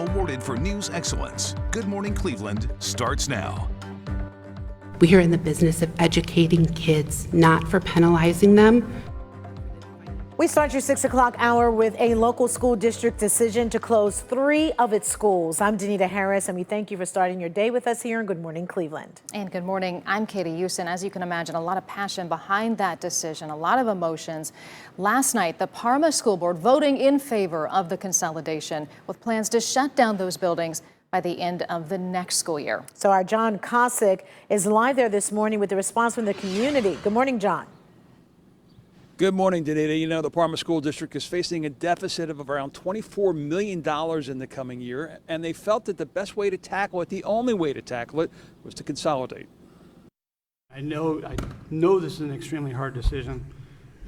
awarded for news excellence. Good Morning Cleveland starts now. We are in the business of educating kids, not for penalizing them. We start your 6 o'clock hour with a local school district decision to close 3 of its schools. I'm Danita Harris, and we thank you for starting your day with us here in Good Morning Cleveland. And good morning. I'm Katie Houston. As you can imagine, a lot of passion behind that decision, a lot of emotions. Last night, the Parma School Board voting in favor of the consolidation with plans to shut down those buildings by the end of the next school year. So our John Cossack is live there this morning with the response from the community. Good morning, John. Good morning, Danita. You know, the Parma School District is facing a deficit of around $24 million in the coming year, and they felt that the best way to tackle it, the only way to tackle it, was to consolidate. I know this is an extremely hard decision,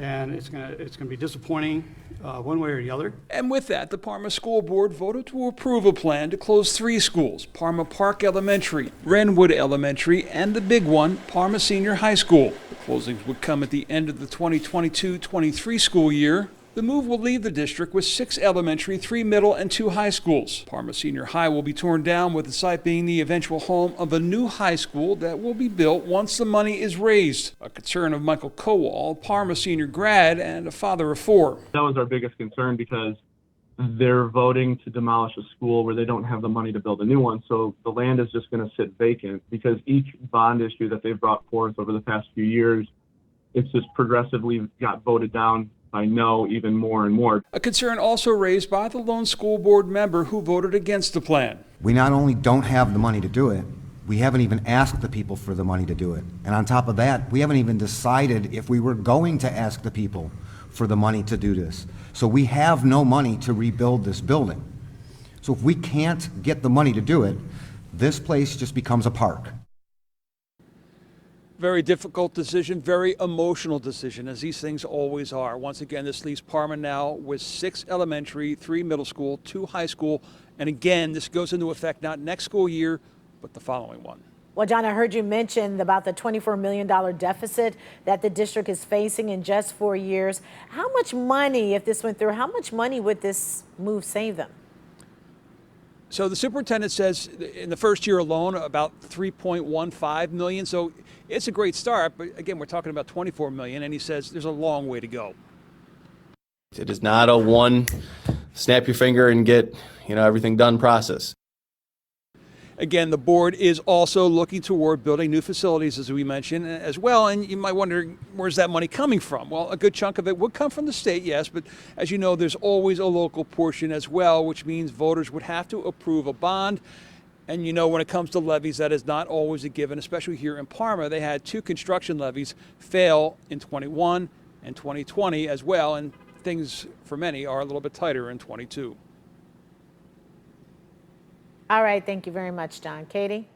and it's gonna be disappointing one way or the other. And with that, the Parma School Board voted to approve a plan to close 3 schools: Parma Park Elementary, Wrenwood Elementary, and the big one, Parma Senior High School. The closings would come at the end of the 2022-23 school year. The move will leave the district with 6 elementary, 3 middle, and 2 high schools. Parma Senior High will be torn down, with the site being the eventual home of a new high school that will be built once the money is raised. A concern of Michael Kowal, Parma Senior grad and a father of 4. That was our biggest concern, because they're voting to demolish a school where they don't have the money to build a new one. So the land is just going to sit vacant, because each bond issue that they've brought forth over the past few years, it's just progressively got voted down by no, even more and more. A concern also raised by the lone school board member who voted against the plan. We not only don't have the money to do it, we haven't even asked the people for the money to do it. And on top of that, we haven't even decided if we were going to ask the people for the money to do this. So we have no money to rebuild this building. So if we can't get the money to do it, this place just becomes a park. Very difficult decision, very emotional decision, as these things always are. Once again, this leaves Parma now with 6 elementary, 3 middle school, 2 high school. And again, this goes into effect not next school year, but the following one. Well, John, I heard you mention about the $24 million deficit that the district is facing in just 4 years. How much money, if this went through, how much money would this move save them? So the superintendent says in the first year alone, about $3.15 million. So it's a great start, but again, we're talking about $24 million, and he says there's a long way to go. It is not a one snap your finger and get, everything done process. Again, the board is also looking toward building new facilities, as we mentioned, as well. And you might wonder, where's that money coming from? Well, a good chunk of it would come from the state, yes, but as you know, there's always a local portion as well, which means voters would have to approve a bond. And when it comes to levies, that is not always a given, especially here in Parma. They had 2 construction levies fail in 21 and 2020 as well, and things for many are a little bit tighter in 22. All right. Thank you very much, John. Katie?